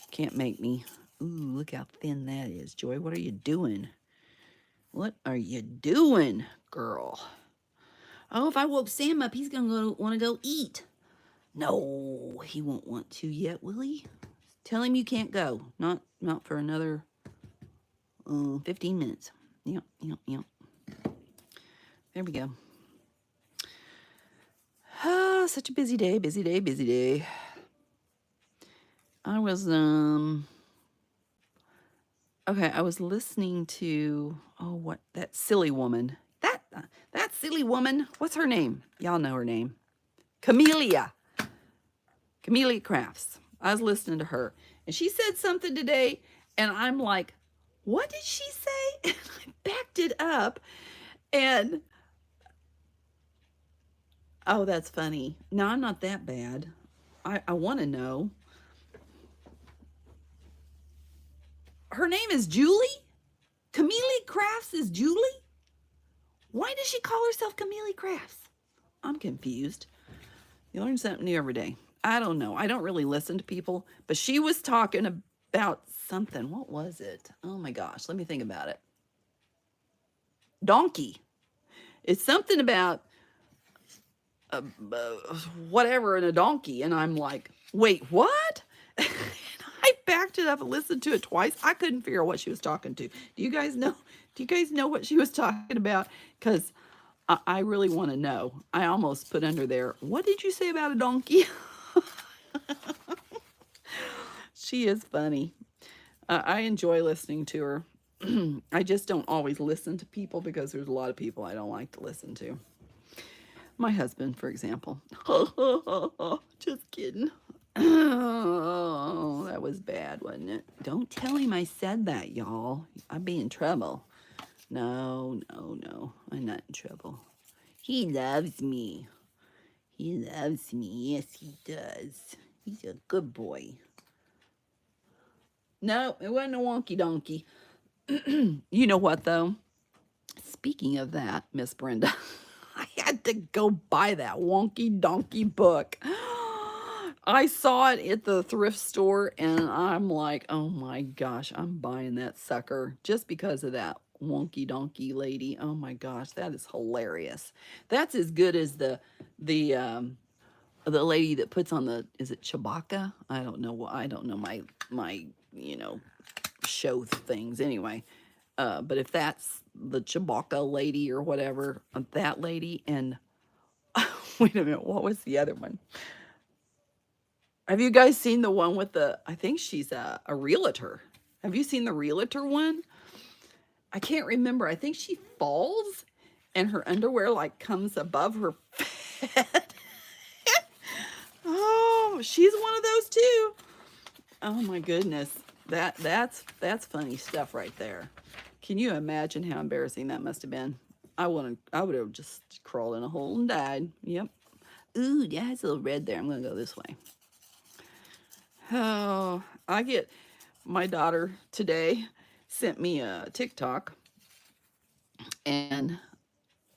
Can't make me. Ooh, look how thin that is. Joy, what are you doing? What are you doing, girl? Oh, if I woke Sam up, he's going to want to go eat. No, he won't want to yet, will he? Tell him you can't go. Not for another 15 minutes. Yep. There we go. Ah, such a busy day. I was, okay, I was listening to, what, that silly woman. That silly woman, what's her name? Y'all know her name. Camelia Crafts. I was listening to her, and she said something today, and I'm like, what did she say? And I backed it up, and oh, that's funny. No, I'm not that bad. I want to know. Her name is Julie? Camelia Crafts is Julie? Why does she call herself Camelia Crafts? I'm confused. You learn something new every day. I don't know. I don't really listen to people, but she was talking about something. What was it? Oh my gosh. Let me think about it. Donkey. It's something about whatever in a donkey. And I'm like, wait, what? I backed it up and listened to it twice. I couldn't figure out what she was talking to. Do you guys know? Do you guys know what she was talking about? Because I really want to know. I almost put under there, what did you say about a donkey? She is funny. I enjoy listening to her. I just don't always listen to people because there's a lot of people I don't like to listen to. My husband, for example. Just kidding. Oh, that was bad, wasn't it? Don't tell him I said that, y'all. I'd be in trouble. No. I'm not in trouble. He loves me. Yes, he does. He's a good boy. No, it wasn't a wonky donkey. You know what, though? Speaking of that, Miss Brenda, I had to go buy that wonky donkey book. I saw it at the thrift store, and I'm like, oh my gosh, I'm buying that sucker just because of that wonky donkey lady. Oh my gosh, that is hilarious. That's as good as the lady that puts on is it Chewbacca? I don't know. I don't know my show things anyway. But if that's the Chewbacca lady or whatever, that lady, and wait a minute, what was the other one? Have you guys seen the one with I think she's a realtor. Have you seen the realtor one? I can't remember. I think she falls and her underwear like comes above her head. Oh, she's one of those too. Oh my goodness. That's funny stuff right there. Can you imagine how embarrassing that must have been? I would have just crawled in a hole and died. Yep. Ooh, yeah, it's a little red there. I'm gonna go this way. Oh, my daughter today sent me a TikTok, and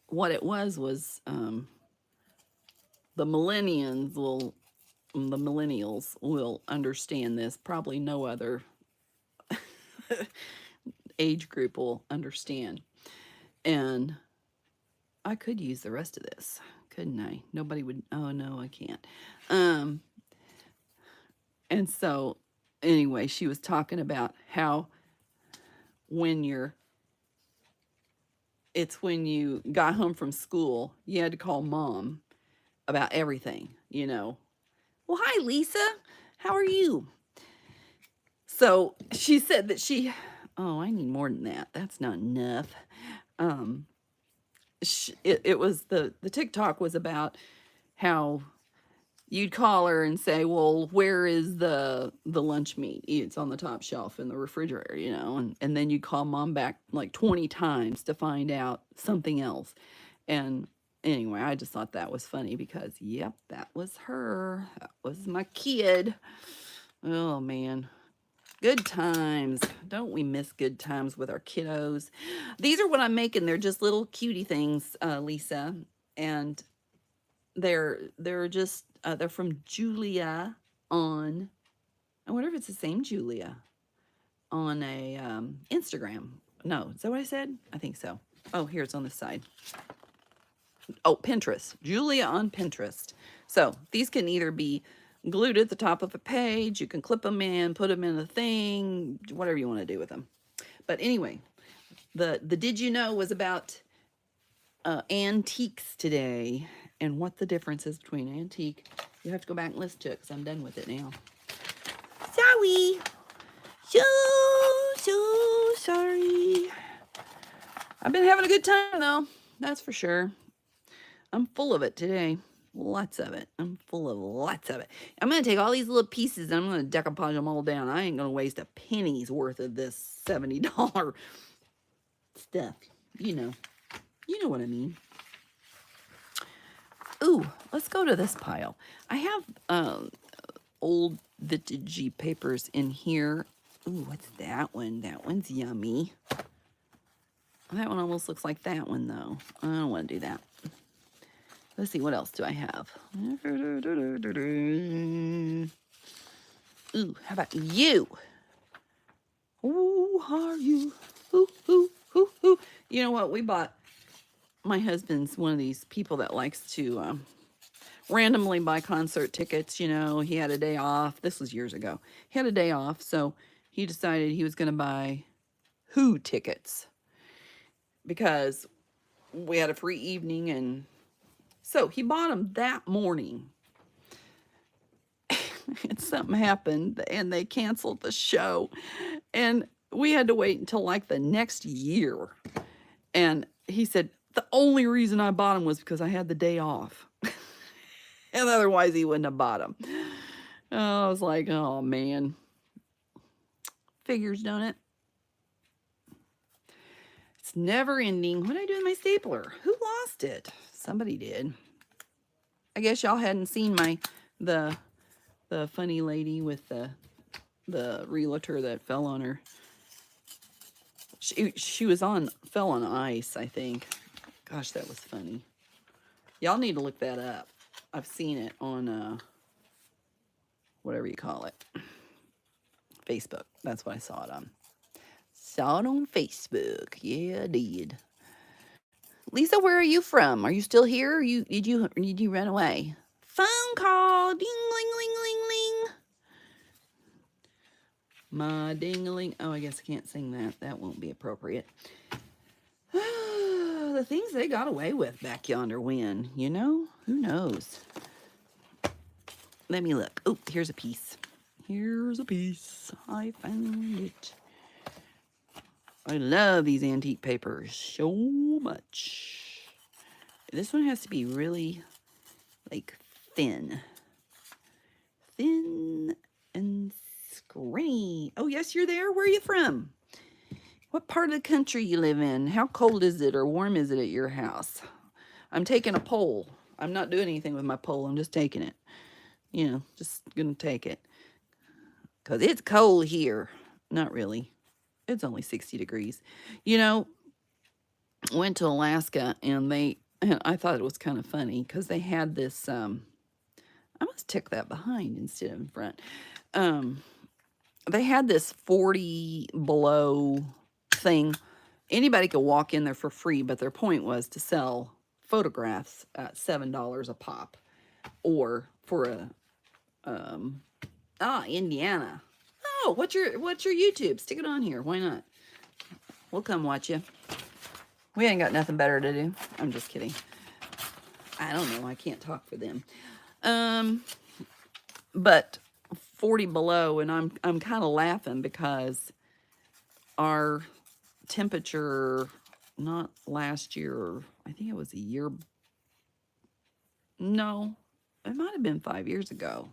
what it was the millennials will understand this. Probably no other age group will understand. And I could use the rest of this, couldn't I? Nobody would. Oh no, I can't. And so anyway, she was talking about how when you got home from school, you had to call mom about everything, Well, hi, Lisa. How are you? So she said that I need more than that. That's not enough. It was the TikTok was about how you'd call her and say, well, where is the lunch meat? It's on the top shelf in the refrigerator, and then you call mom back like 20 times to find out something else. And Anyway, I just thought that was funny because, yep, that was her. That was my kid. Oh, man. Good times. Don't we miss good times with our kiddos? These are what I'm making. They're just little cutie things, Lisa. And they're just, they're from Julia on, I wonder if it's the same Julia on a Instagram. No, is that what I said? I think so. Oh, here it's on this side. Oh, Pinterest. Julia on Pinterest. So these can either be glued at the top of a page, you can clip them in, put them in a thing, whatever you want to do with them. But anyway, the Did You Know was about antiques today and what the difference is between antique. You have to go back and listen to it because I'm done with it now. Sorry. So sorry. I've been having a good time though. That's for sure. I'm full of it today. Lots of it. I'm full of lots of it. I'm going to take all these little pieces and I'm going to decoupage them all down. I ain't going to waste a penny's worth of this $70 stuff. You know what I mean. Ooh, let's go to this pile. I have old vintage papers in here. Ooh, what's that one? That one's yummy. That one almost looks like that one, though. I don't want to do that. Let's see, what else do I have? Ooh, how about you? Who are you? Who? You know what? We bought, my husband's one of these people that likes to randomly buy concert tickets. You know, he had a day off. This was years ago. He had a day off, so he decided he was going to buy Who tickets because we had a free evening, and so he bought them that morning. And something happened and they canceled the show, and we had to wait until like the next year. And he said the only reason I bought them was because I had the day off. And otherwise he wouldn't have bought them. I was like, oh man. Figures, don't it? It's never ending. What did I do with my stapler? Who lost it? Somebody did. I guess y'all hadn't seen the funny lady with the realtor that fell on her. She fell on ice, I think. Gosh, that was funny. Y'all need to look that up. I've seen it on whatever you call it. Facebook. That's what I saw it on. Saw it on Facebook. Yeah, I did. Lisa, where are you from? Are you still here? Or did you run away? Phone call. Ding, ling, ling, ling, ling. My ding-a-ling. Oh, I guess I can't sing that. That won't be appropriate. The things they got away with back yonder when, you know? Who knows? Let me look. Oh, here's a piece. Here's a piece. I found it. I love these antique papers so much. This one has to be really, like, thin. Thin and scrawny. Oh, yes, you're there. Where are you from? What part of the country you live in? How cold is it or warm is it at your house? I'm taking a poll. I'm not doing anything with my poll. I'm just taking it. You know, just going to take it. Because it's cold here. Not really. It's only 60 degrees. You know, went to Alaska and I thought it was kind of funny because they had this, I must tick that behind instead of in front. They had this 40 below thing. Anybody could walk in there for free, but their point was to sell photographs at $7 a pop, or for Indiana. Oh, what's your YouTube? Stick it on here. Why not? We'll come watch you. We ain't got nothing better to do. I'm just kidding. I don't know. I can't talk for them. But 40 below, and I'm kind of laughing because our temperature, not last year, I think it was a year, no, it might have been 5 years ago,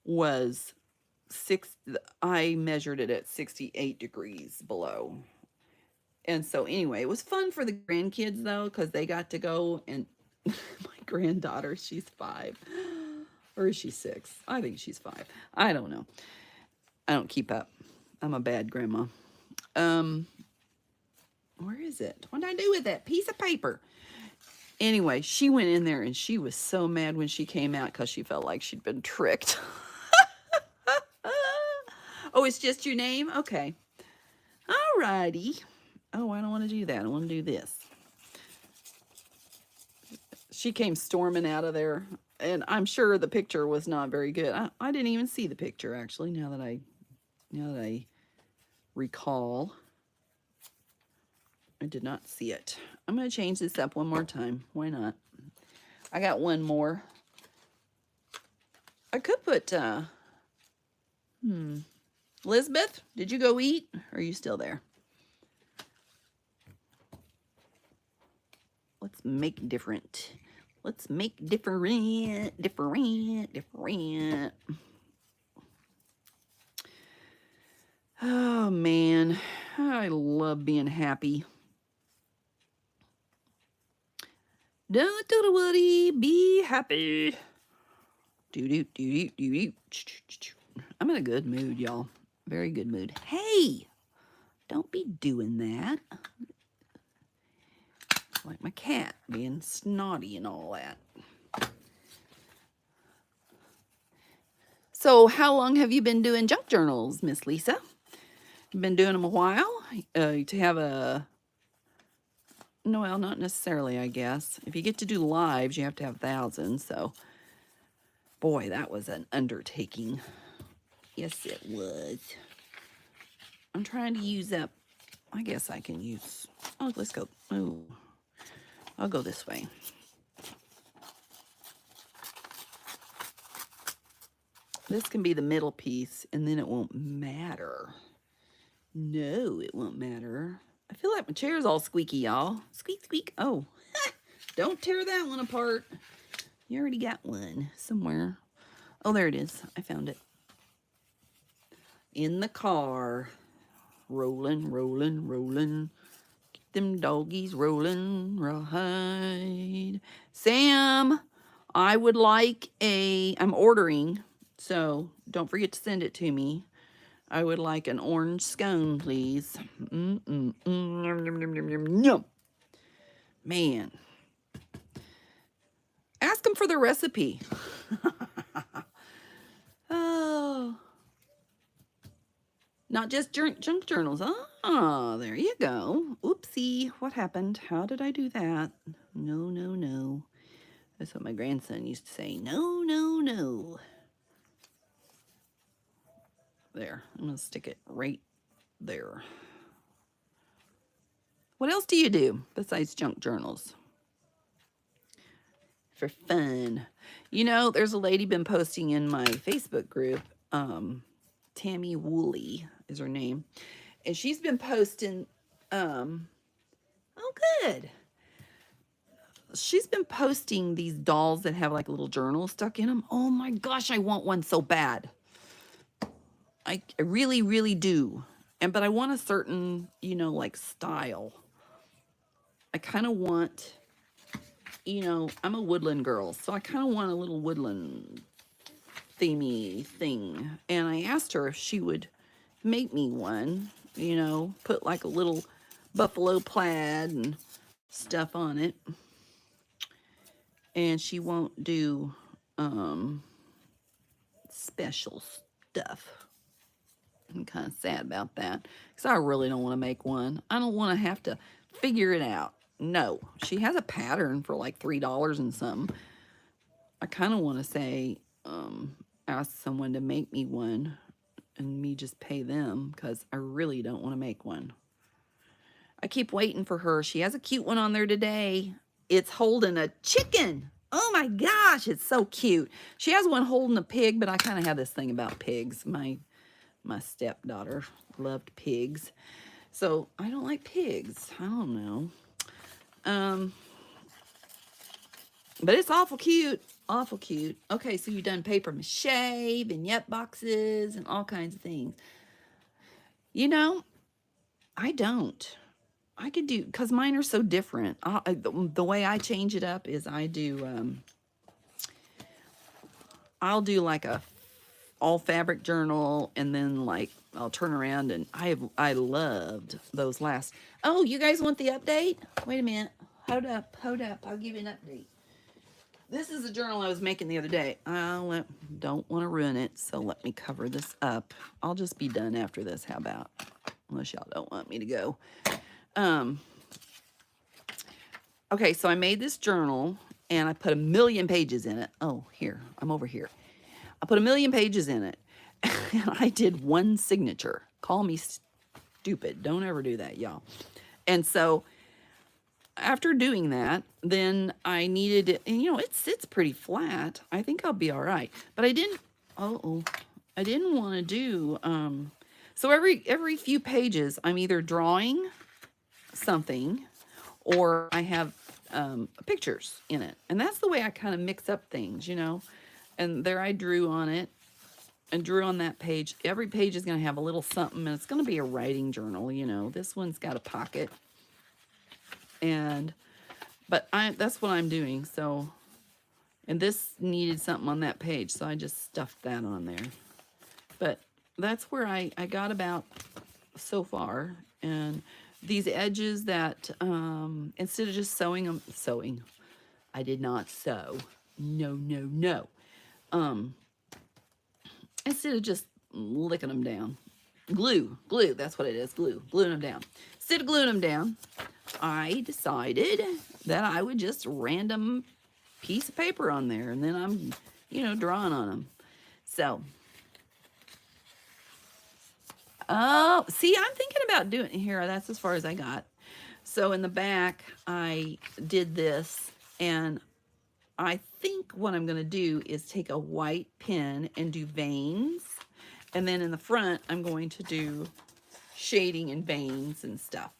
was I measured it at 68 degrees below. And so anyway, it was fun for the grandkids though, because they got to go and my granddaughter, she's 5. Or is she 6? I think she's 5. I don't know. I don't keep up. I'm a bad grandma. Where is it? What did I do with that piece of paper? Anyway, she went in there and she was so mad when she came out because she felt like she'd been tricked. Oh, it's just your name? Okay. Alrighty. Oh, I don't want to do that. I want to do this. She came storming out of there, and I'm sure the picture was not very good. I didn't even see the picture actually. Now that I recall, I did not see it. I'm going to change this up one more time. Why not? I got one more. I could put, Elizabeth, did you go eat? Or are you still there? Let's make different. Let's make different. Oh, man. I love being happy. Don't do the Woody, be happy. I'm in a good mood, y'all. Very good mood. Hey, don't be doing that. Like my cat being snotty and all that. So how long have you been doing junk journals, Miss Lisa? You've been doing them a while? To have a... No, well, not necessarily, I guess. If you get to do lives, you have to have 1,000. So, boy, that was an undertaking. Yes, it was. I'm trying to use up... I guess I can use... Oh, let's go. Oh, I'll go this way. This can be the middle piece, and then it won't matter. No, it won't matter. I feel like my chair's all squeaky, y'all. Squeak, squeak. Oh, don't tear that one apart. You already got one somewhere. Oh, there it is. I found it. In the car. Rolling, rolling, rolling. Get them doggies rolling, right. Sam, I would like I'm ordering, so don't forget to send it to me. I would like an orange scone, please. Yum, yum, yum. Man. Ask them for the recipe. Oh. Not just junk journals. Ah, there you go. Oopsie. What happened? How did I do that? No, no, no. That's what my grandson used to say. No, no, no. There. I'm going to stick it right there. What else do you do besides junk journals? For fun. You know, there's a lady been posting in my Facebook group. Tammy Woolley is her name. And she's been posting, oh, good. She's been posting these dolls that have like a little journal stuck in them. Oh my gosh, I want one so bad. I really, really do. But I want a certain, you know, like style. I kind of want, you know, I'm a woodland girl, so I kind of want a little woodland themey thing. And I asked her if she would make me one, you know, put like a little buffalo plaid and stuff on it. And she won't do special stuff. I'm kind of sad about that because I really don't want to make one. I don't want to have to figure it out. No, she has a pattern for like $3 and something. I kind of want to say, ask someone to make me one and me just pay them because I really don't want to make one. I keep waiting for her. She has a cute one on there today. It's holding a chicken. Oh my gosh, it's so cute. She has one holding a pig, but I kind of have this thing about pigs. My stepdaughter loved pigs. So I don't like pigs. I don't know. But it's awful cute. Awful cute. Okay, so you've done paper mache, vignette boxes, and all kinds of things. You know, I don't. I could do, because mine are so different. The way I change it up is I'll do like a all fabric journal, and then like I'll turn around, and I loved those last. Oh, you guys want the update? Wait a minute. Hold up. I'll give you an update. This is a journal I was making the other day. I don't want to ruin it, so let me cover this up. I'll just be done after this. How about? Unless y'all don't want me to go. Okay, so I made this journal, and I put 1,000,000 pages in it. Oh, here. I'm over here. I put 1,000,000 pages in it, and I did one signature. Call me stupid. Don't ever do that, y'all. And so after doing that, then I needed it, and it sits pretty flat. I think I'll be all right. But I didn't want to do so every few pages I'm either drawing something or I have pictures in it. And that's the way I kind of mix up things, And there I drew on it and drew on that page. Every page is going to have a little something, and it's going to be a writing journal, This one's got a pocket. But that's what I'm doing. So, and this needed something on that page, so I just stuffed that on there. But that's where I got about so far. And these edges that, instead of just sewing, I did not sew. No. Instead of just licking them down. Glue, that's what it is, gluing them down. Instead of gluing them down, I decided that I would just random piece of paper on there, and then I'm, drawing on them. So, oh, see, I'm thinking about doing here. That's as far as I got. So in the back, I did this, and I think what I'm going to do is take a white pen and do veins. And then in the front, I'm going to do shading and veins and stuff.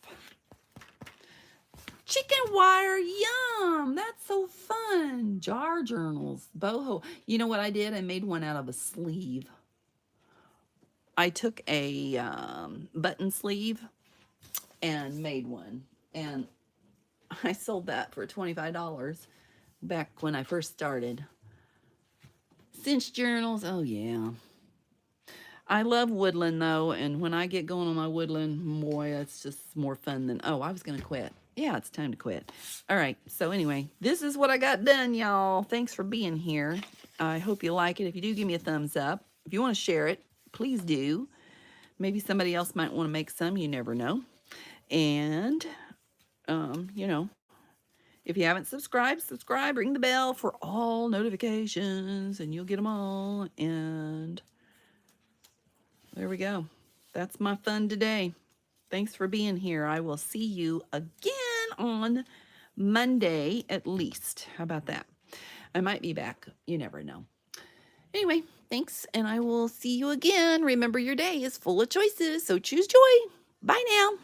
Chicken wire, yum! That's so fun. Jar journals, boho. You know what I did? I made one out of a sleeve. I took a button sleeve and made one. And I sold that for $25 back when I first started. Cinch journals, oh yeah. I love woodland though, and when I get going on my woodland, boy, it's just more fun than, I was going to quit. Yeah, it's time to quit. All right, so anyway, this is what I got done, y'all. Thanks for being here. I hope you like it. If you do, give me a thumbs up. If you want to share it, please do. Maybe somebody else might want to make some. You never know. And, if you haven't subscribed, subscribe. Ring the bell for all notifications, and you'll get them all. And there we go. That's my fun today. Thanks for being here. I will see you again on Monday at least. How about that? I might be back. You never know. Anyway, thanks, and I will see you again. Remember, your day is full of choices, so choose joy. Bye now.